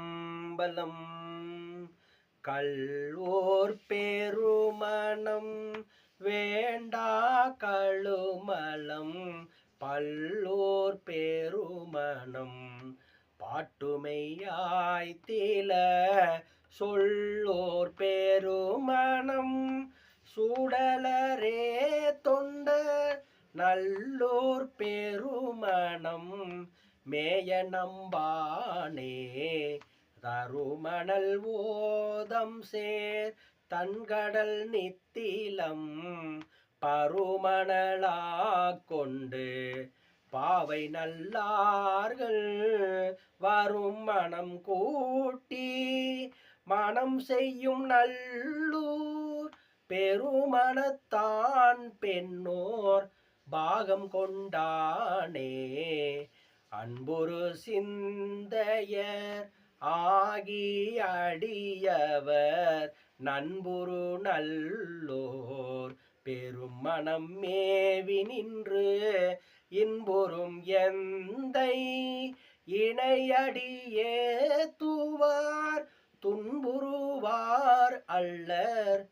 திருச்சிற்றம்பலம். கல்வோர் பெருமணம் வேண்டா கழுமலம் பல்லோர் பெருமணம் பாட்டுமையாய் தீல சொல்லோர் பெருமணம் சூடலரே தொண்ட நல்லோர் பெருமணம் மேய நம்பானே தருமணல் ஓதம் சேர் தன்கடல் நித்திலம் பருமணலா கொண்டு பாவை நல்லார்கள் வரும் மனம் கூட்டி மனம் செய்யும் நல்லூர் பெருமணத்தான் பெண்ணோர் பாகம் கொண்டானே அன்புரு சிந்தையர் ஆகி அடியவர் நண்புரு நல்லோர் பெருமணம் மேவி நின்று இன்புறும் எந்தை இணையடியே தூவார் துன்புறுவார் அல்லர்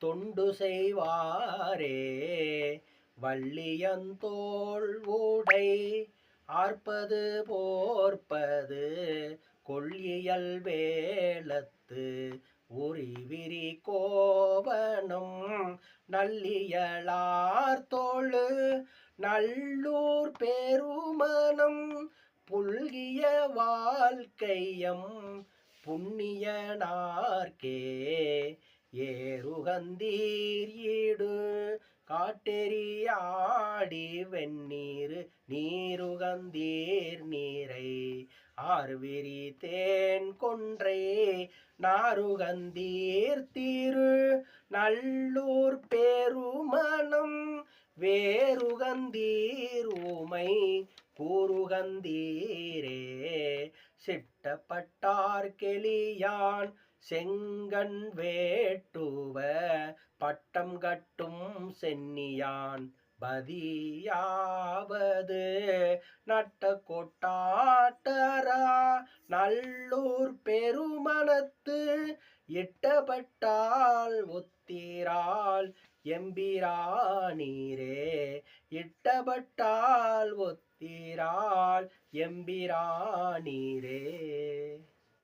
தொண்டு செய்வாரே வள்ளியந்தோள் ஊடை ஆர்ப்பது போர்ப்பது கொள்ளியல் வேளத்து உரிவிரி கோவனம் நல்லியலார் தோளு நல்லூர் பெருமணம் புல்கிய வாழ்க்கையம் புண்ணியனார்க்கே ஏறுகந்தீர் ஈடு காட்டெறியாடி வெந்நீர் நீருகந்தீர் நீரை ஆர்விரி தேன் கொன்றை நாருகந்தீர் தீரு நல்லூர் பெருமணம் வேறுகந்தீர் ஊமை கூறுகந்தீரே சிட்டப்பட்டார் கெளியான் செங்கண் வேட்டுவ பட்டம் கட்டும் சென்னியான் பதியாவது நட்ட கொட்டாட்டரா நல்லூர் பெருமணத்து இட்டப்பட்டால் ஒத்தீரால் எம்பிரானீரே இட்டப்பட்டால் ஒத்தீரால் எம்பிரானீரே.